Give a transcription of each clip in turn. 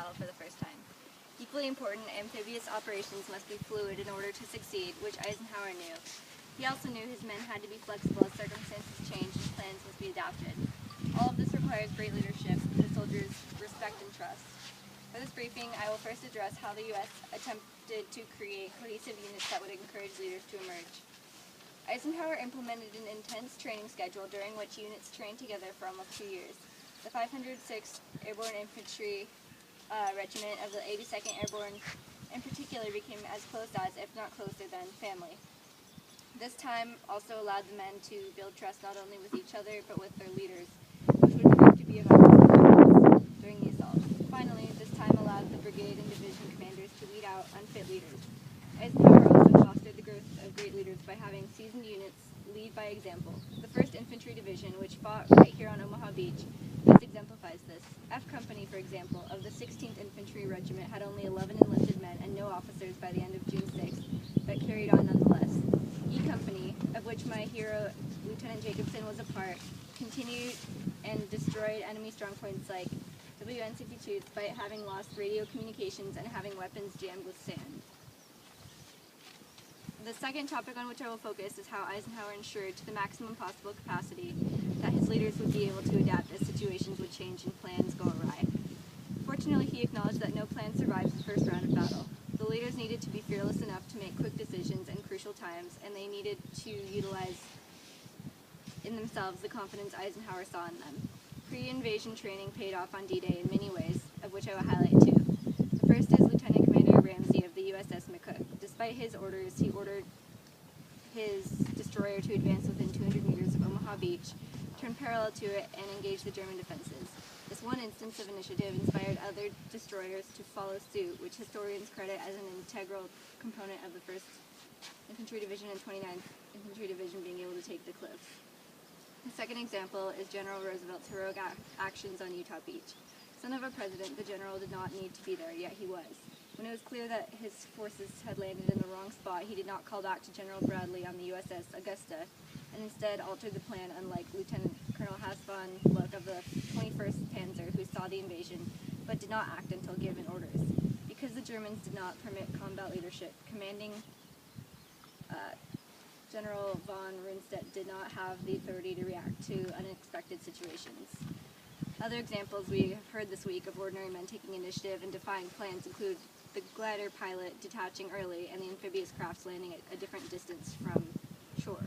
battle for the first time. Equally important, amphibious operations must be fluid in order to succeed, which Eisenhower knew. He also knew his men had to be flexible as circumstances changed and plans must be adapted. All of this requires great leadership, the soldiers' respect and trust. For this briefing, I will first address how the U.S. attempted to create cohesive units that would encourage leaders to emerge. Eisenhower implemented an intense training schedule during which units trained together for almost 2 years. The 506th Airborne Infantry Regiment of the 82nd Airborne in particular became as close as, if not closer than, family. This time also allowed the men to build trust not only with each other but with their leaders, which would prove to be of importance during the assault. Finally, this time allowed the brigade and division commanders to weed out unfit leaders. Eisenhower also fostered the growth of great leaders by having seasoned units lead by example. The 1st Infantry Division, which fought right here on Omaha Beach, best exemplifies this. F Company, for example, of the 16th Infantry Regiment had only 11 enlisted men and no officers by the end of June 6th, but carried on nonetheless. E Company, of which my hero, Lieutenant Jacobson, was a part, continued and destroyed enemy strongpoints like WN-62 despite having lost radio communications and having weapons jammed with sand. The second topic on which I will focus is how Eisenhower ensured to the maximum possible capacity that his leaders would be able to adapt as situations would change and plans go awry. Fortunately, he acknowledged that no plan survives the first round of battle. The leaders needed to be fearless enough to make quick decisions in crucial times, and they needed to utilize in themselves the confidence Eisenhower saw in them. Pre-invasion training paid off on D-Day in many ways, of which I will highlight two. The first is Lieutenant Commander Ramsey of the USS McCook. Despite his orders, he ordered his destroyer to advance within 200 meters of Omaha Beach, turn parallel to it, and engage the German defenses. This one instance of initiative inspired other destroyers to follow suit, which historians credit as an integral component of the 1st Infantry Division and 29th Infantry Division being able to take the cliff. The second example is General Roosevelt's heroic actions on Utah Beach. Son of a president, the general did not need to be there, yet he was. When it was clear that his forces had landed in the wrong spot, he did not call back to General Bradley on the USS Augusta, and instead altered the plan, unlike Lieutenant Colonel Hans von Gluck of the 21st Panzer, who saw the invasion, but did not act until given orders. Because the Germans did not permit combat leadership, commanding General von Rundstedt did not have the authority to react to unexpected situations. Other examples we have heard this week of ordinary men taking initiative and defying plans include the glider pilot detaching early and the amphibious crafts landing at a different distance from shore.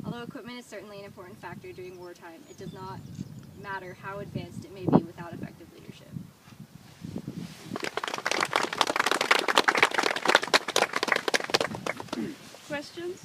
Although equipment is certainly an important factor during wartime, it does not matter how advanced it may be without effective leadership. Questions?